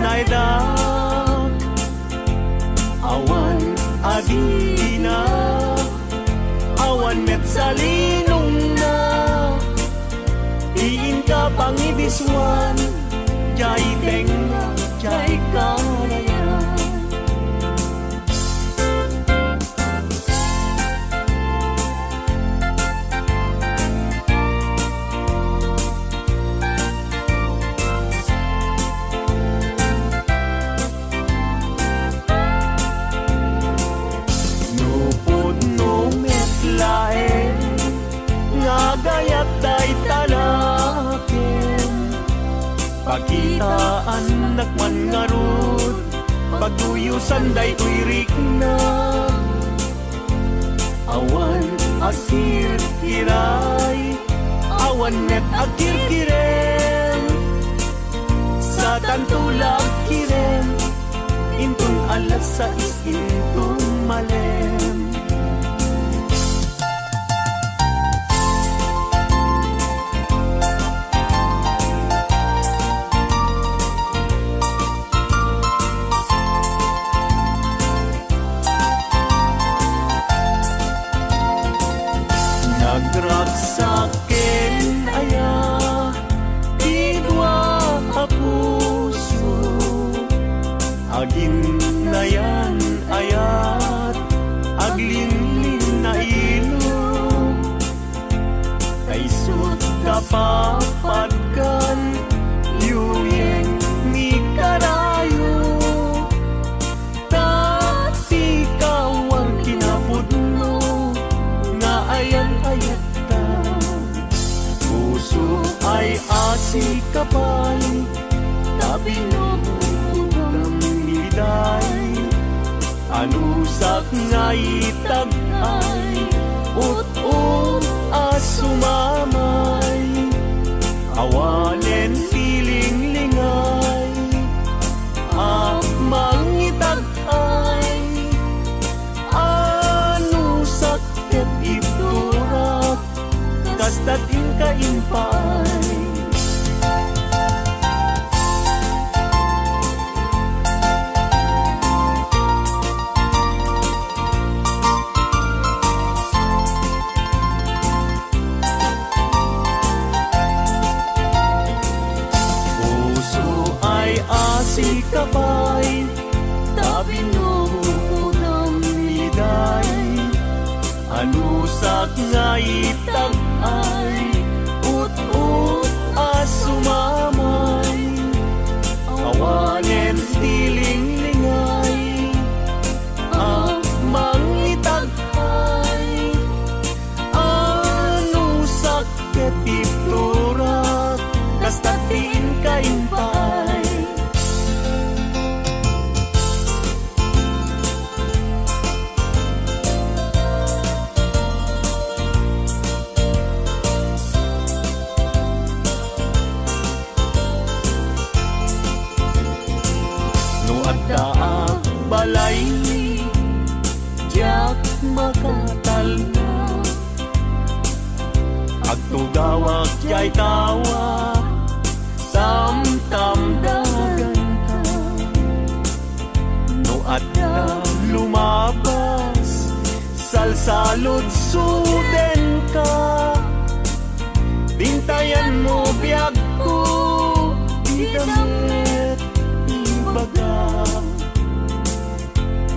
naidak awan adina awan met salinong na iin ka pangibiswan jay tenga jay karayan gayat day tanakin pakitaan nakman ngarud pagtuyusan day tuirik na awan akir kiray awan net akir kirem sa tantulag kirem intun alas sa intun malem nagraksaken aya idwa a puso agin nayan ayat aglinlin na ilo kaisut kapapadkan yuyeng ni karayo tati kawang kinapudno nga ayan ayat ay asi kapay tabi no utang niday anusak nga itagay ut-ut asumamay awanen piling lingay at mangitagay anusak ket iturak kastatin kaimpay si kapay tabi no udang niday anusak nga itagay ut-ut asumamay awanen tiling lingay ang mangitagay anusak ket iturak kastatin kaimpay daak balay jak makatal na agtugawak jay tawa tam-tam dagan ka no adda lumabas salsalod suden ka bintayan mo biyag ko idamit baga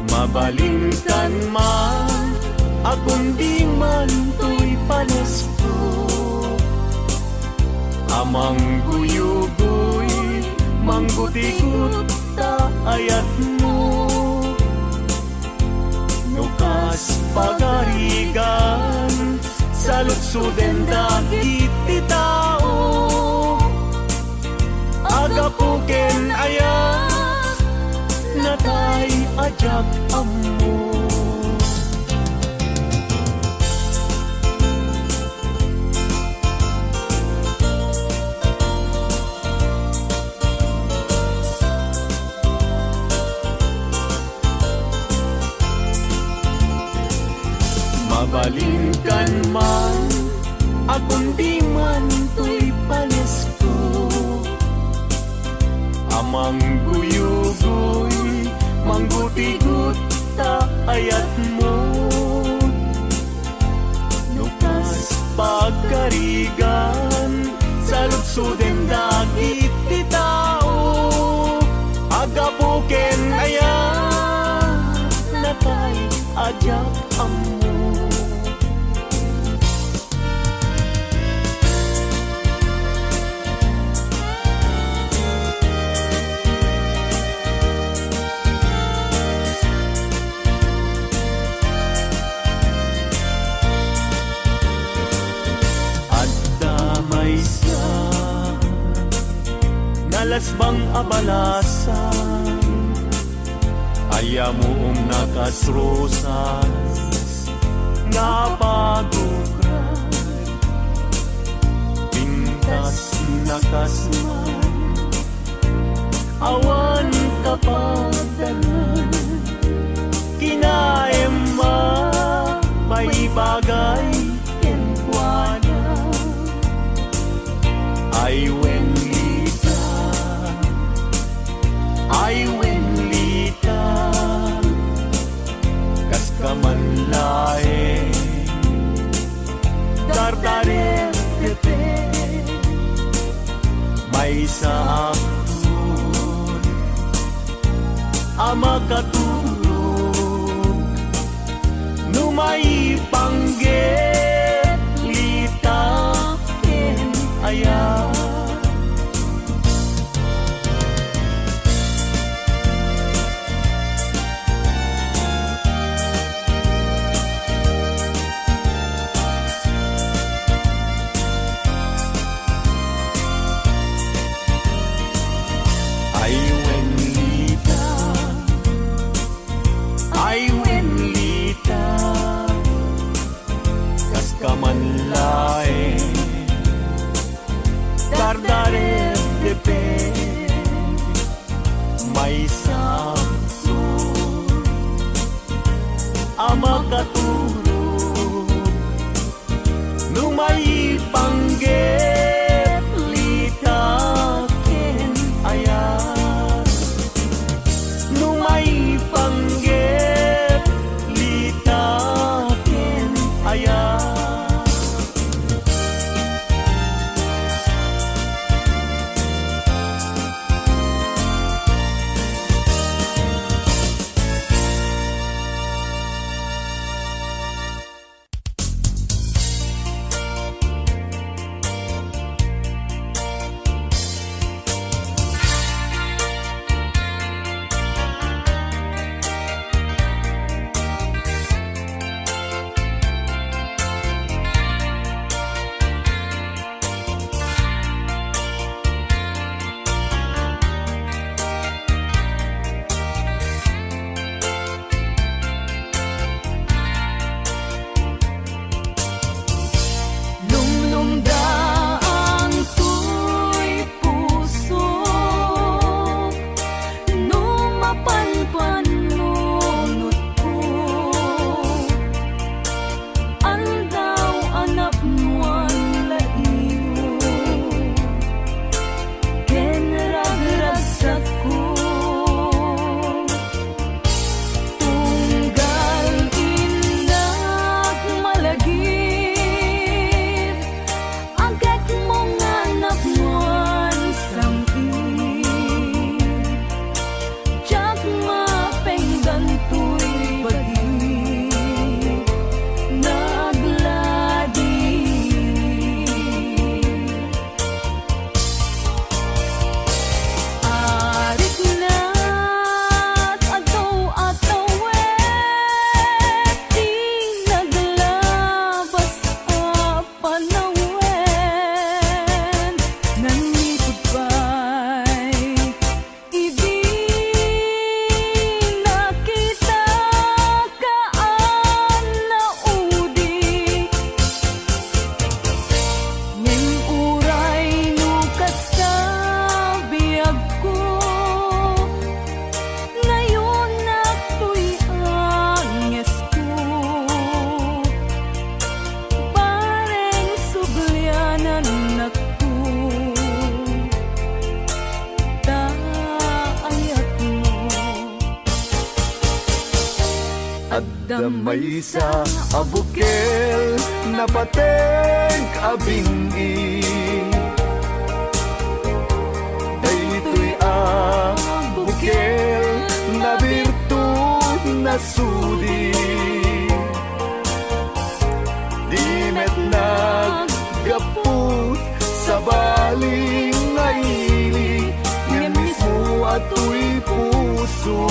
mabalingkan man akong di man to'y palasko amang guyugoy manggutikot ta ayat mo nukas pagarigan sa lutsuden dagiti tao agapuken ayat natay ajak ammo mabalingkan man akong di man to'y palasko Mangguyugoy, manggutigut-ta ayat mo. Nukas pagkarigan, sa lutsuden dagit ti tao. Agapuken ayat, natay ajak amo. Nalasbang abalasan, ayamoong nakasrosas, napagugran, pintas nakasman, awan kapagdanan, kinaema, may bagay, kenkwana, ay ay wenlita, kas kamanlae, dardare tepe, may sa akon, ama katulog, numay panggit, litakin ayaw. Ay wenlita, kas kamanlae, dardare tepe, may samsun, ama katulog, numay panggit, litakin ayat, numay panggit, Damay sa abukel na pateng abingi daytoy abukel na birtud na sudi di met naggaput sa baling nga ili nga mismo ato'y puso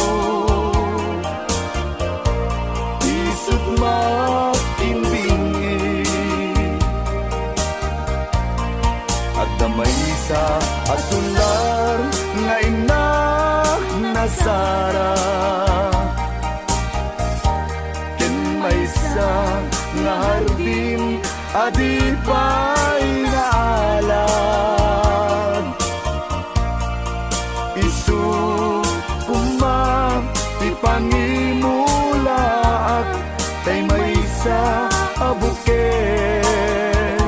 isut makimbingi at damay sa asular nga ina nasara ken may sa nga hardin adipay nga alam isu kumang ipangimulaak kay may sa abuken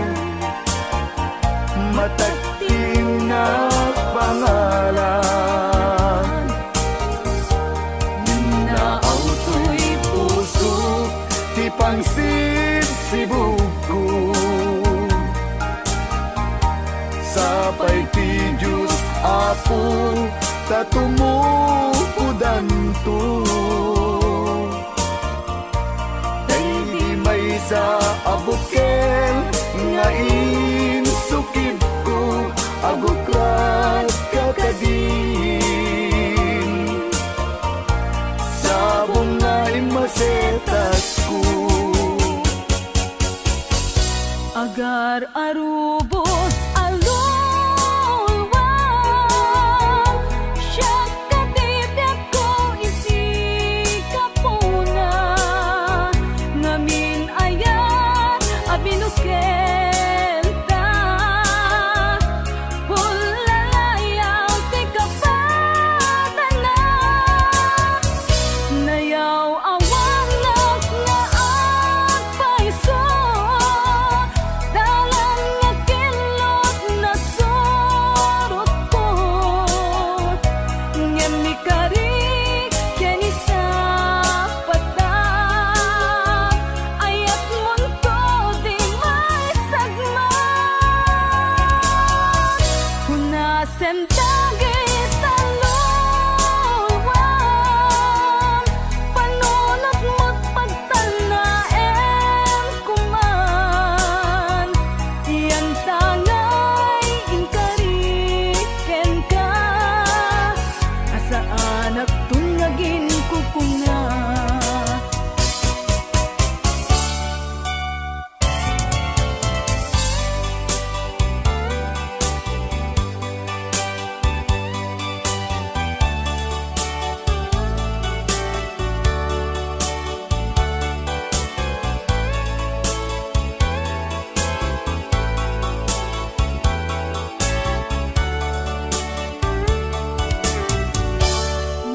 matagting na pangalan naaw to'y puso ti pangsid sibuko sapay ti Diyos apo tatumupudan to sa abuken nga insukib ko agukrat kakadin sabong nga imasetas ko agar arubos alulwang siya katibyak ko isi kapuna ngamin ayan abinukel ta bulalayaw ti kapatana nayaw awang nak nga agpaiso dalan nga kilot na surot ko ngem ni kari ken isa patang ayat mon ko di may sagma hunasen dagit talawang panunot mo't pagtanaem kuman iyan tangay inkariken ka asaan at tungagin kupuna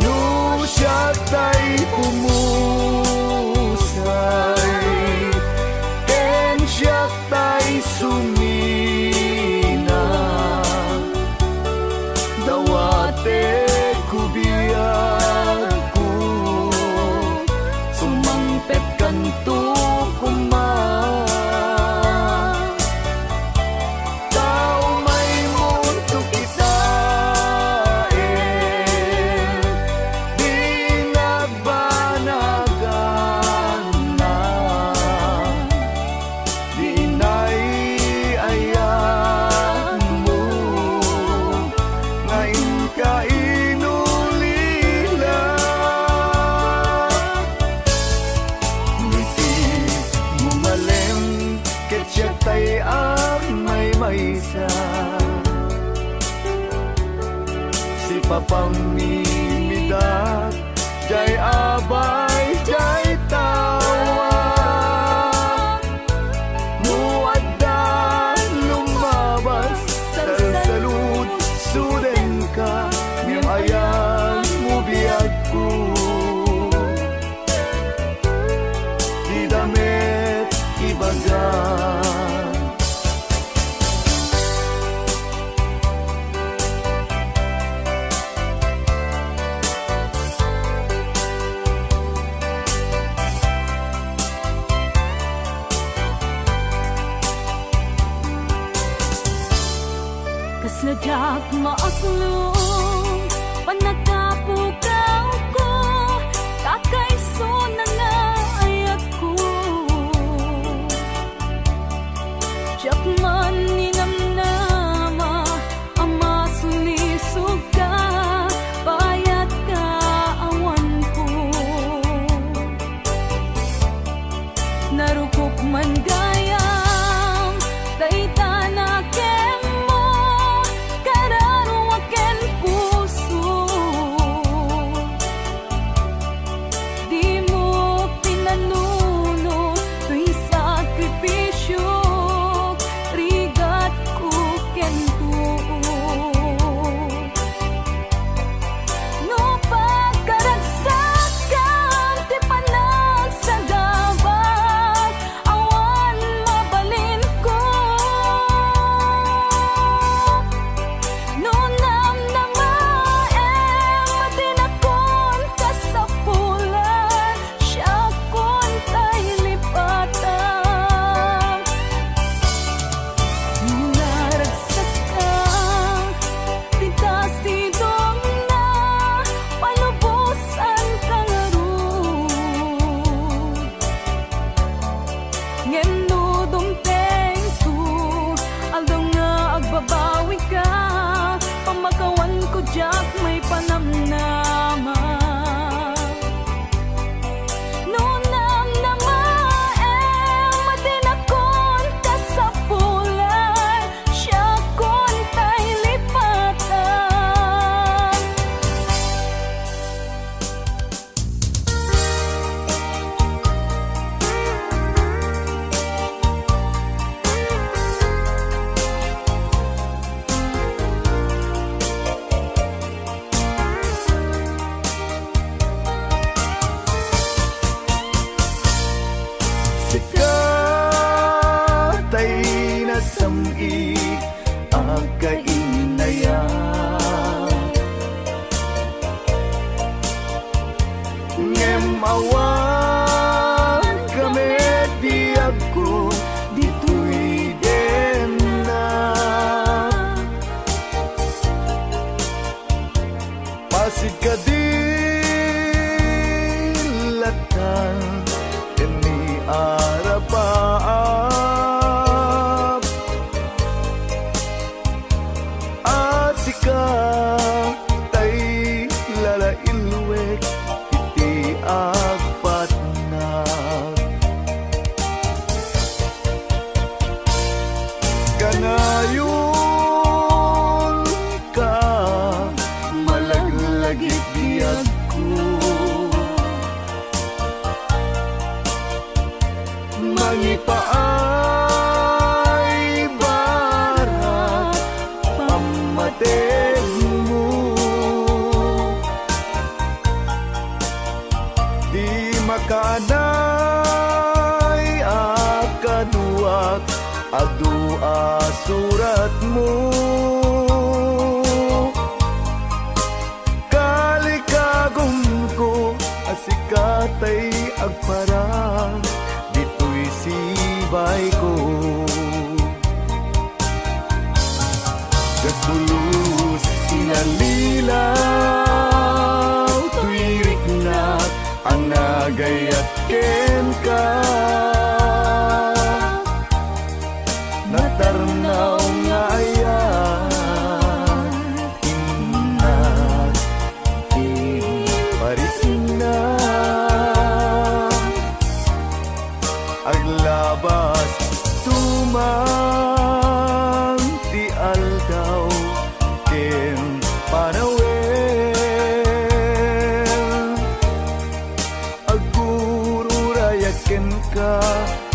no siya tay pumusay ken siya tay sumina dawate kubiyag ko sumangpet kanto kumang tao may mundo kita di nagbanagan na di naiayan mo ngayon ka inulila ngiti mumalem ket siya tay may maysa si papang mimidat jay abay jay tawa muadda lumabas salsalud suden ka ngem ayan mo biyag ko di damet ibagan siyak maaklong panakapukaw ko kakaiso na nga ayat ko siyak man ninamnama ama sulisog ka payat ka awan ko narukop man gayam daytana ken mo kararo aken puso di mo pinanuno tuy sakripisyo rigat ko ken no pagkaragsakan ti panagsagabak awan mabalin ko no namnamaem matinakon kasapulan siya kon tay lipatan naragsak ka titasidong na palubusan kang arud ngeno dumteng tu aldaw nga agbabawi ka pamakawan ko jak may panamnama no namnamaem matinakon kasapulan siya kon tay lipatan Sikat ay nasami agkainaya ngem awan kami diag ko dito'y den na pasid ka dilatan ini arapaap asika tay lalailwek iti apat na kanayon ka malaglagit diag ko mangipaay barat pamated mo di makanay akaduak adua surat mo kalikagom ko asikatay agparang dito'y sibay ko Gagulus sinalilaw tuwirik na ang nagayat ken ka natarnaw nga ayan inat iparisin na aglabas tumang ti aldaw ken panawen agururayak ken ka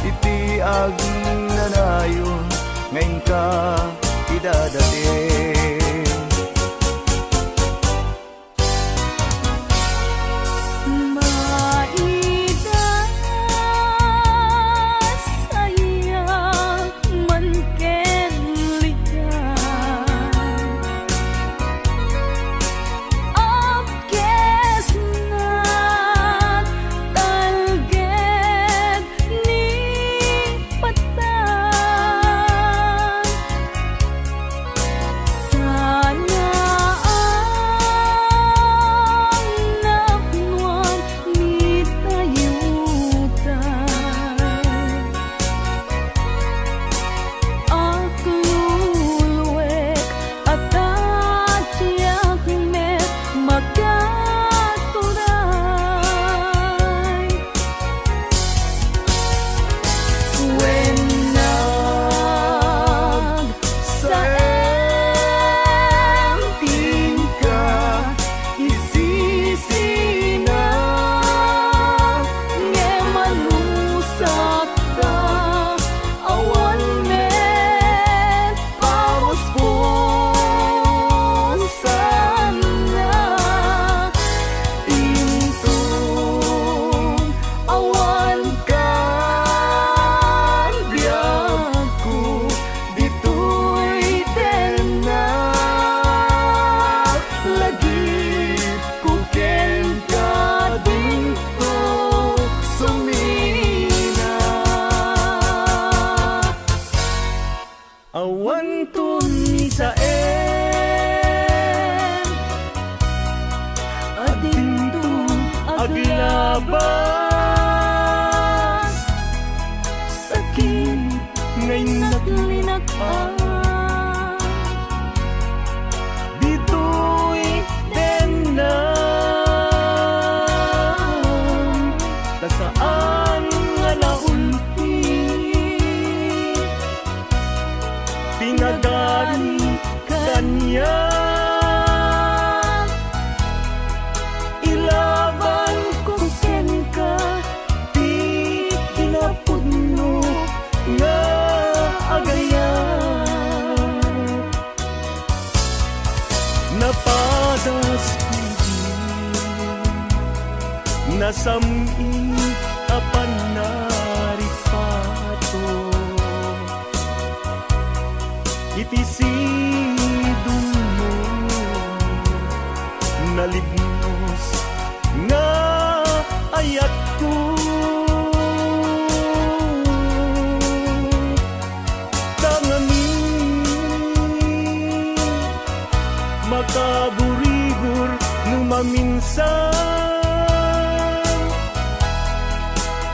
iti agnanayon ngayon ka idadating paglabas sakit ngay Naglinag-an dito'y tenan ta saan nga naulti pinagani kanya ilaban ko ken ka di pinapudno nga agayan napadas nasami apan naripato itisidun mo nalibnos nga ayat ko tangani makaburigor no maminsan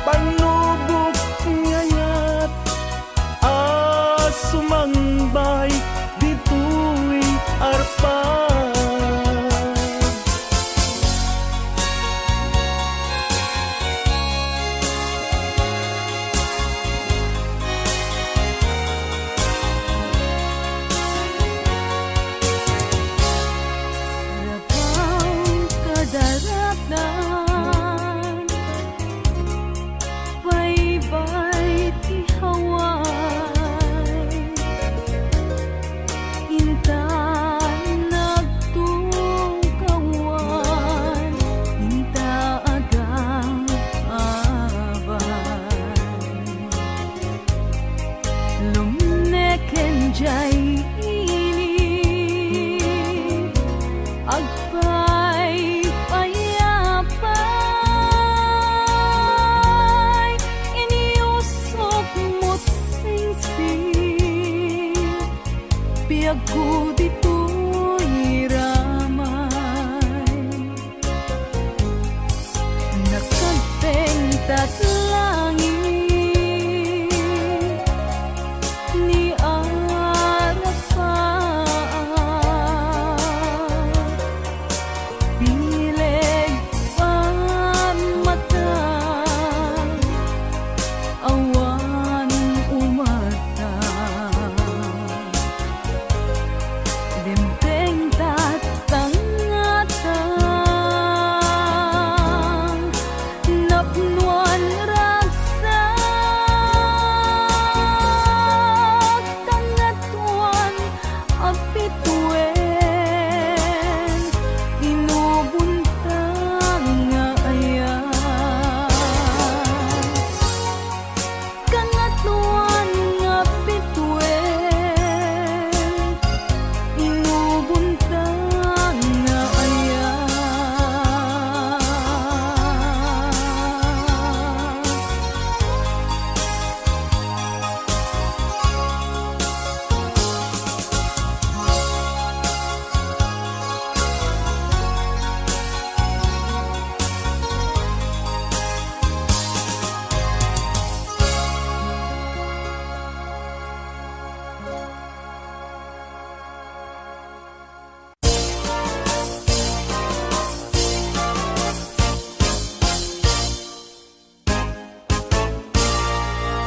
panubok ngayat sumangbay dito'y arpa Rabaw kadaratan Baybay ti haway Intan nagtungkawan Inta agang abay Lumneken jay ini Agpay payapay Iniusok mo't singsing Biyag ko dito'y ramay Nakagpeng tatlangin Ni Arafat Bileg pamata Awan umata Dimpeng tatangatan Napnuan ragsak Tangatuan apituen Inubuntang nga ayan Kangatuan nga pituen Inubuntang nga ayan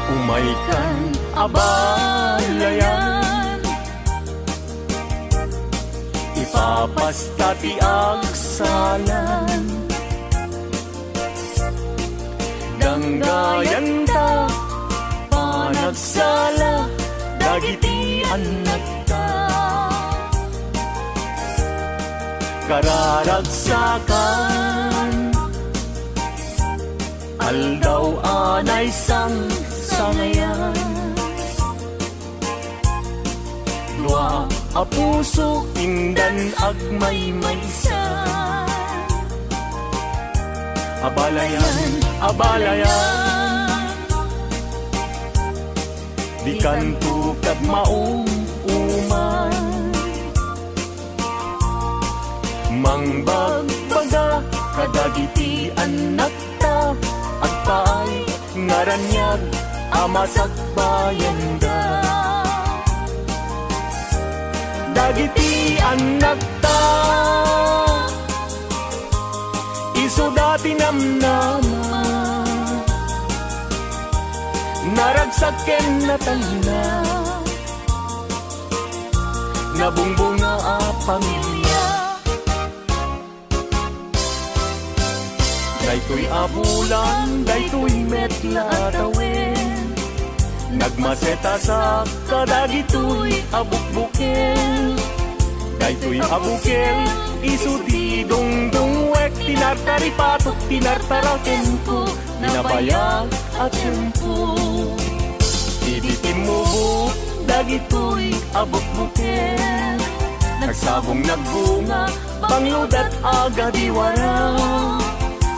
umaikan abalayan ipapastati agsalan danggayan ta panagsala dagiti anak ta kararagsakan aldaw anay sangayan dua a puso indan agmay maysa abalayan di kanto kag maong uman mangbagbaga kadagiti anak ta agpaay ngaranyag amasak bayan da. Dagiti anak ta iso dati namnama naragsaken na talina nabungbunga a pamilya. Daytoy abulan, daytoy metla tawin nagmaseta sa kadagitoy abukbukel. Daytoy abukel isu di dungdungwek tinartari patok tinartaraken ko nabayag at tempo. Ibitim mo buk dagitoy abukbukel nagsabong nagbunga pangludat aga diwara.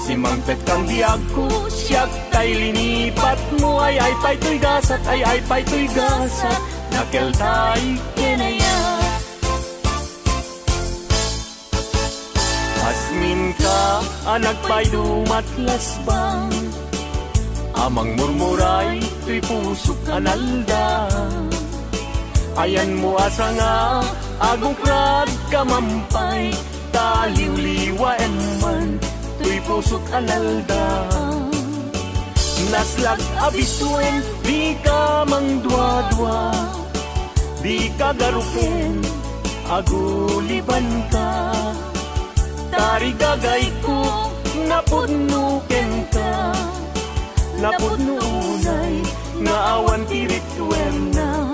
Si Mangpet kang diag ko, siyak tay linipat mo ay pa'y gasat, ay pa'y gasat, nakel tay kinaya. Asmin ka, anak pa'y dumatlas bang, amang murmuray, tuy pusok analda. Ayan mo asa nga, agong krad kamampay, taliw-liwa man, tuy pusok alalda. Naslag abisuen, di ka mang dwa-dwa, di ka garukin, aguliban ka. Tari gagay ko, napudnuken ka, napudnunay, nga awan tirituen na.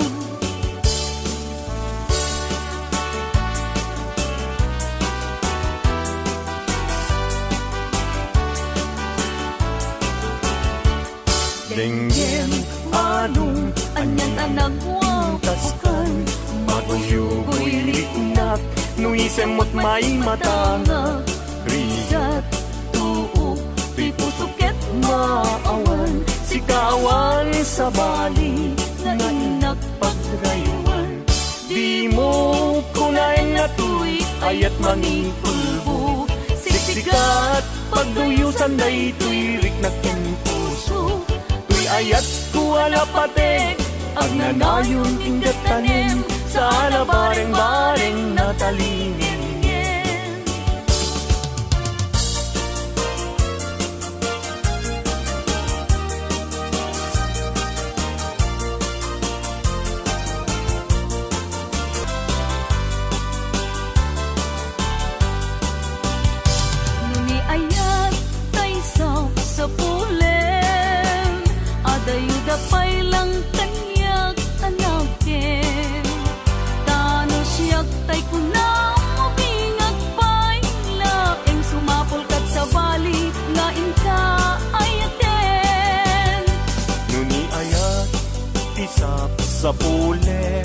Denggen anong Anyang anagwang taskan maguyugoy liknak nuisemot may matanga Rigat tuok Tuy pusuket maawan sikawan sa bali Nga inak pagrayuan di mo kunain na tuy ayat manipulbo siksikat pagduyusan day tuy riknakin puso ayat kuala patek ang nanayon ingat tanim sa alabareng-bareng na talingin. Nuni ayat tay sa pulen Adayuda pa'y lang kanyak anakin Tano siyak tay kunang mabingag pa'y laeng Sumapol kat sa bali nga inka ayaten Nuni ayat isap sa pule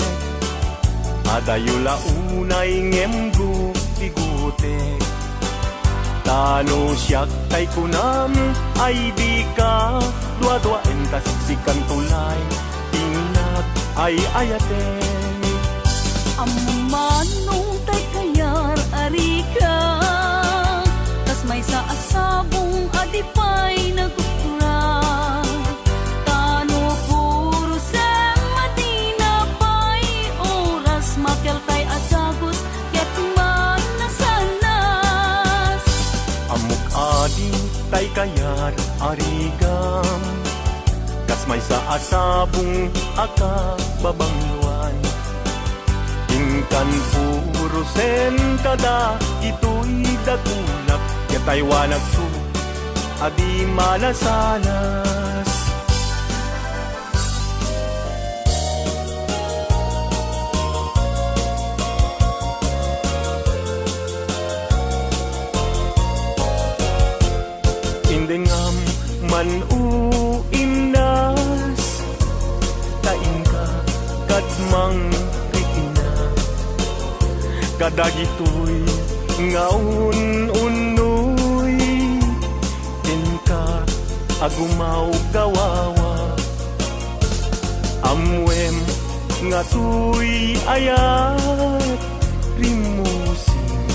adayula unay ngemgu tigutek Tano siyak tay kunam ay di ka dua-dua entas sikan tulay tingnak ay ayaten Among manong tay kayar arika Tas may sa asabong adipay nagukura Tano puro sem matina pa'y oras Makel tay asagos ket man nasanas amuk adi tay kayar arigam kas may sa asabong aka babangluan ingkan puro sen kada ito'y dagunak yatay wanag su adi malasanas indengam manuinas tain ka kadmang rikina kadagitoy ngaun unoy ka agumaw gawawa amwem nga tuy ayat rimusin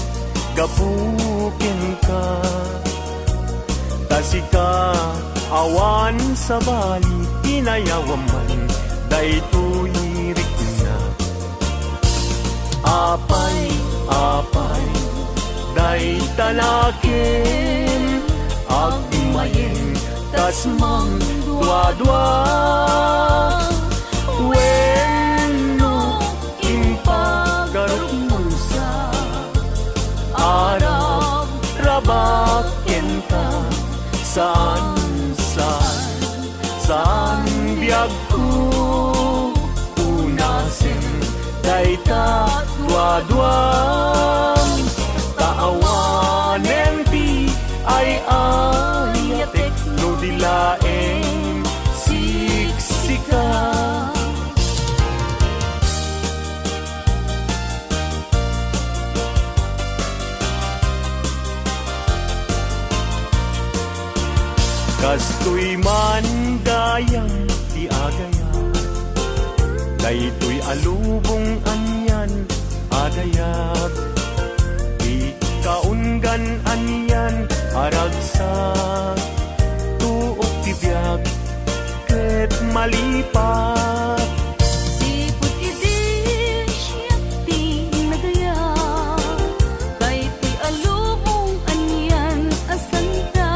gapukin ka sika awan sa bali inayawaman daytoy rikna apay day tanakin agmayeng tas mang dua-dua wenno impagarum sa Arab rabaken ka saan biag ko unasin dayta dua-duang taawanen ti ay ayatek no dilaeng siksika kastoy man gayang ti agaya daytoy alubong anyan adayag di kaunggan anyan aragsak tuok ti biag ket malipat Sipot idin siya ti nagaya daytoy alubong anyan asanta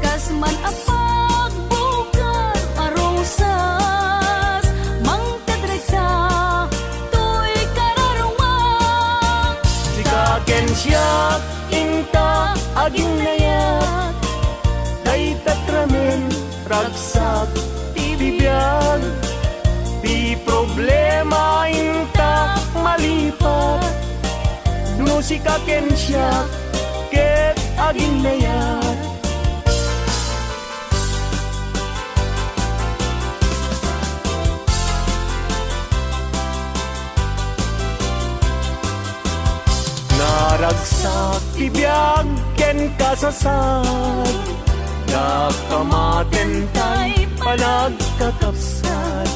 kasman apag bukar arosas mangkadreksa toy kararumang sikaken siyak inta aging nayak daytatramen ragsak ti bibiyag di problema inta malipat no sikaken siyak ket aging nayak naragsak tibiyag ken kasasad nakamaten tay panagkakapsat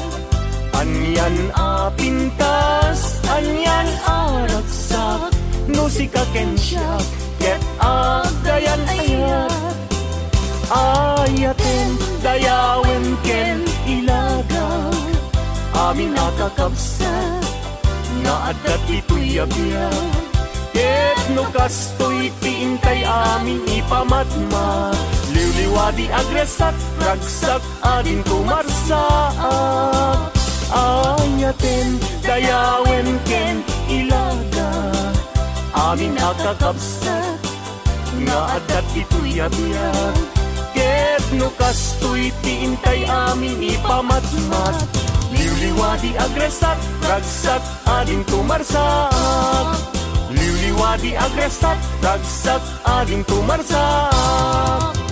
anyan apintas anyan aragsak no sikaken siya ket agayan ayat ayaten dayawen ken ilaga amin akakapsat nga adat ito'y abiyag ket no kastoy ti intay amin ipamatma liwliwadi agresat ragsak adin kumarsaak ayaten dayawen ken ilaga amin akakabsat nga adat ito'y abiyag ket no kastoy ti intay amin ipamatmat liwliwadi agresat ragsak adin kumarsaak liwliwadi agresat ragsak ading kumarsak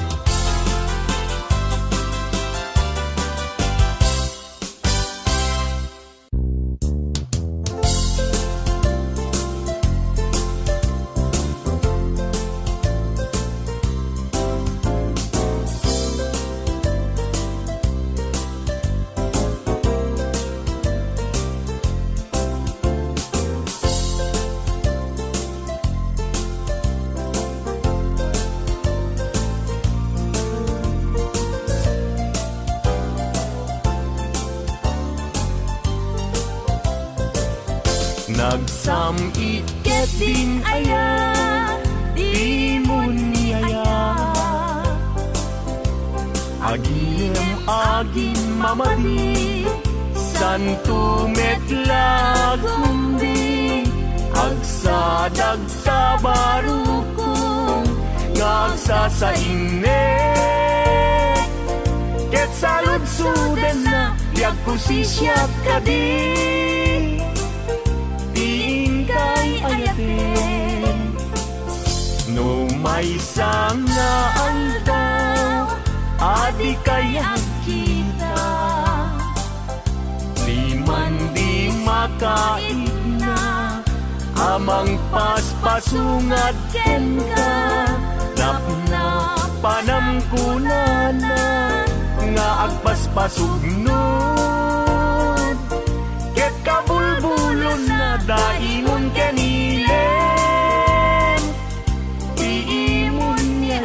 nagsamit ket din aya di mun niyaya agim mamadi santo metlagumbi agsadag sa barukong ngagsasaingne ket saludsuden na liag kusisya kadi kay ayatin no may nga aldaw adi kaya kita di man di makait na amang paspasungat ken ka napna panamkunana nga agpaspasugnod ket kabulbulon na daimon kanilen tiimon niya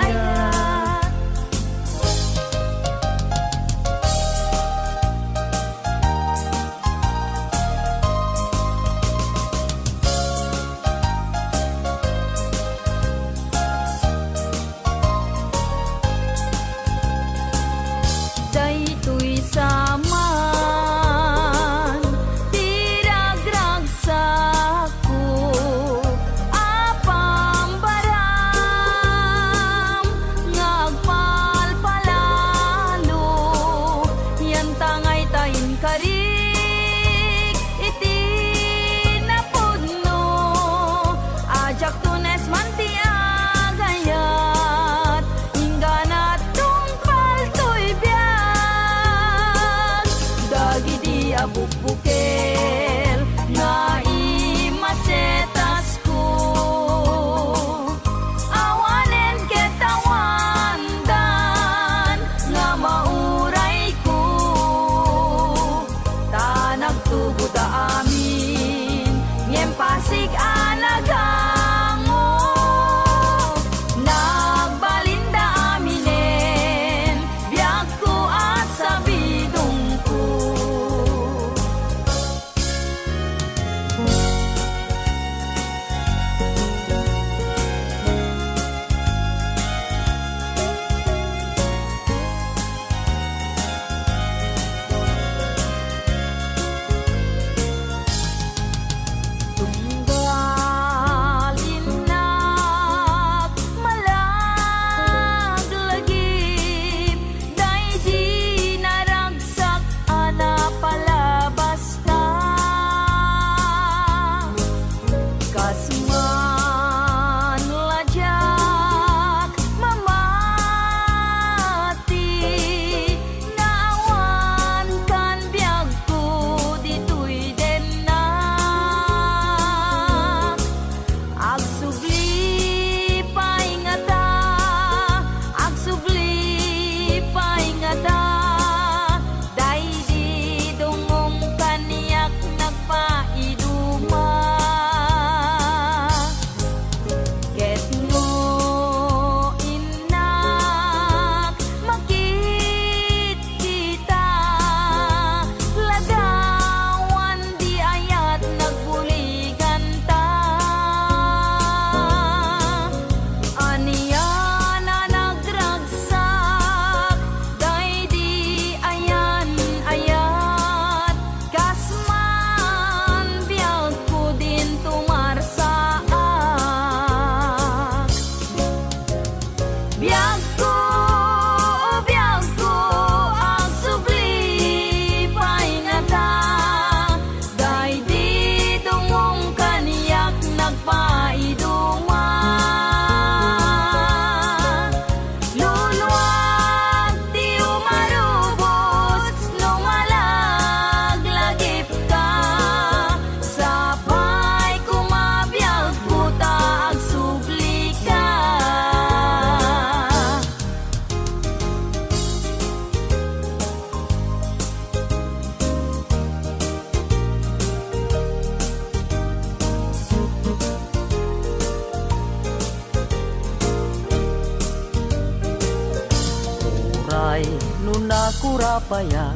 tay nuna kurapaya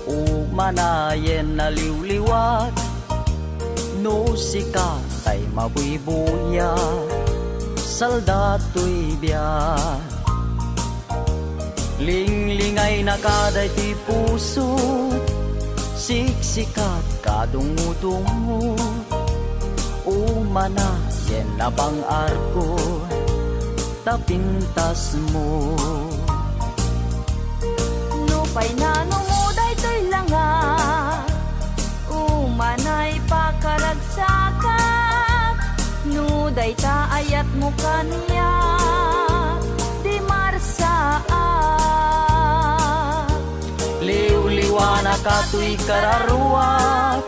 umanayen na liwliwat no sika tay mabuibuya saldato'y biya linglingay na kaday ti puso siksikat kadungo-dungo umana yen na bang arko tapintas mo Nupay na numuday to'y langa Umanay pakaragsakat Nuday ta ayat mo kaniya Di marsaat liw-liwana kato'y kararuat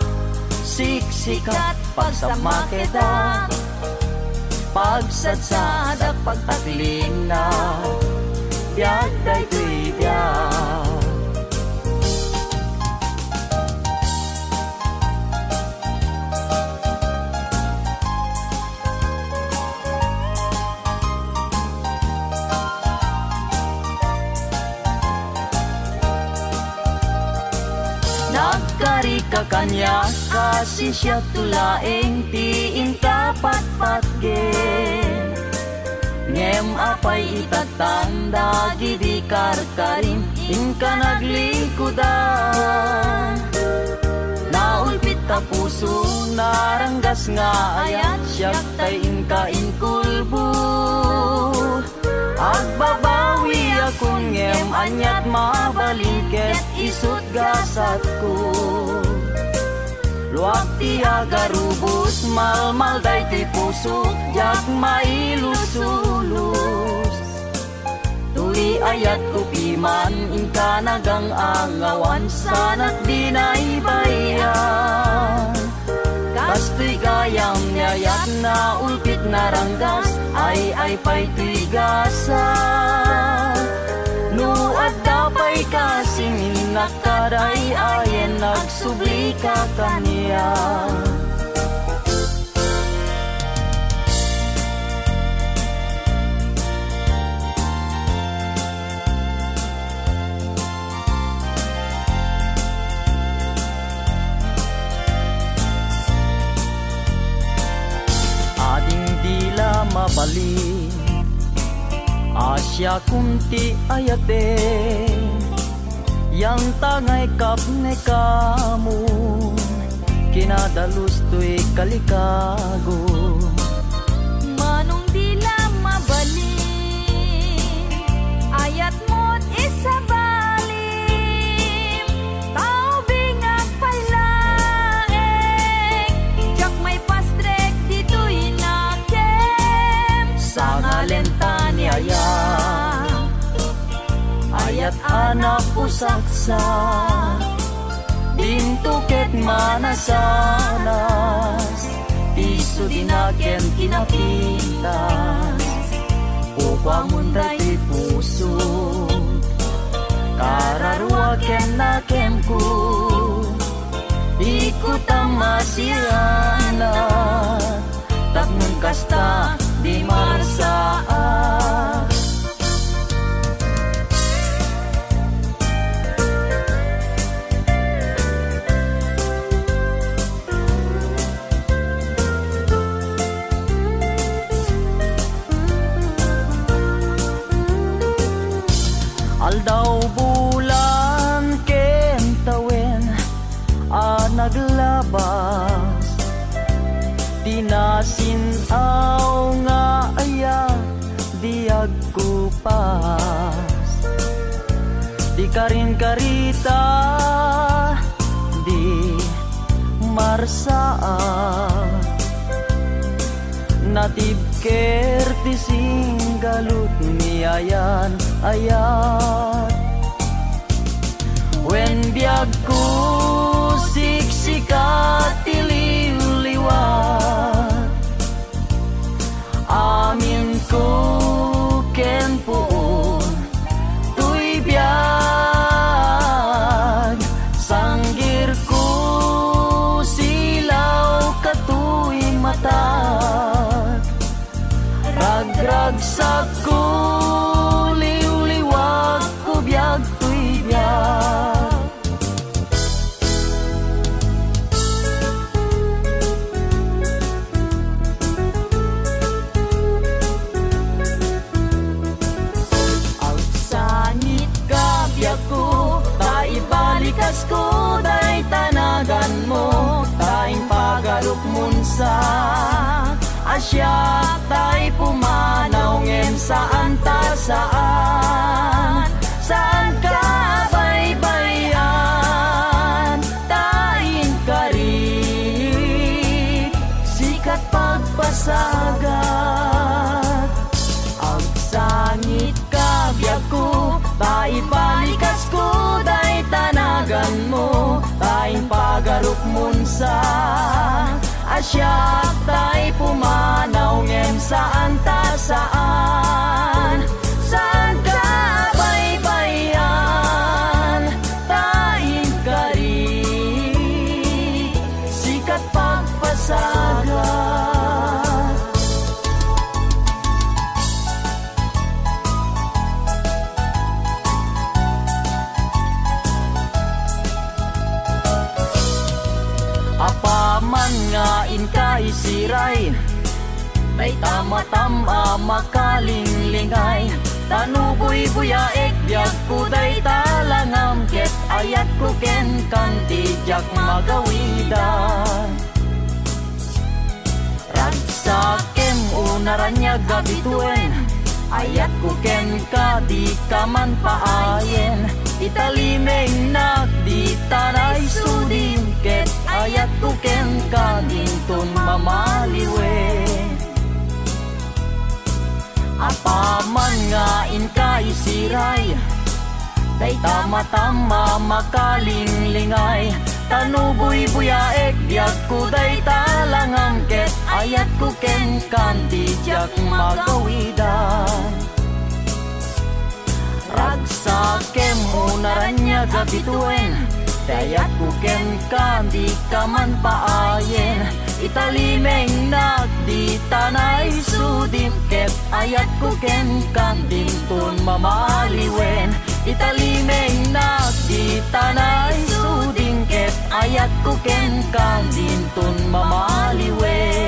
siksikat pagsamakita pagsadsada pagtaklina biag daytoy biag nagkari ka kanya kasi siya tulaeng tiin kapat-pat gen ngem apay itatanda gidi karkarin inka naglikudan naulpit ta puso naranggas nga ayat siyak tay inka inkulbo agbabawi akong ngem anyat mabaliket isut gasat ko luwag ti agarubos malmal day ti puso jak mailusulus tuli ayat ko piman inka nagang angawan sanat di naibayan kastoy gayam niyayat na ulpit na ranggas ay pa'y tigasa no adda pa'y kasing nakaday ayen nagsubli ka kaniya ading dila mabali asya kunti ayate yang tangay kapne kamu kinadalus to'y kalikago Manong dila mabalim Ayat mo't isabalim Tao bingag pailaeng Jak may pastrek dito'y nakem sa ngalenta ni ayat anak usaksa dintuket manasanas piso dinaken kinapintas upang munday ti puso kararuaken nakem ko ikut ang masirana taknun kasta di marsaat aldaw bulan ken tawen naglabas tinasinaw nga aya diag kupas di karin karita di marsaat natib kerti singgalut niayan ayat wen biag ko siksikat tiliw-liwat amin ko ken puon tuy biag sanggir ko silaw katuy mata ragragsak ko liw-liwag sa Asya tay pumanaw ngem saan ta saan ka baybayan tayin kari sikat pagpasagat ang sangit kabyag ko taibalikas ko day tanagan mo tayong pagaruk mun sa Asya tay pumanaw ngem saan ta saan ka baybayan tayin kari sikat pagpasagat apaman nga inkay siray may tama-tama makalinglinggay tanuboy buyaek biag kuday talangam ket ayat ko ken kanti jak magawidan ragsakem unaranya gabituen ayat ko ken kadi kaman paayen italimeng nagdi tanay sudin ket ayat ko ken kadintun mamaliwe apaman nga inkay siray day tama-tama makalinglinggay tanuboy buyaek biag kuday talangam ket ayat ko ken kanti jak magawidan ragsakem unaranya gabituen dayat ko ken kandi kaman paayen italimeng nagdi tanay sudin ket ayat ko ken kandintun mamaliwen italimeng nagdi tanay sudin ket ayat ko ken kandintun mamaliwen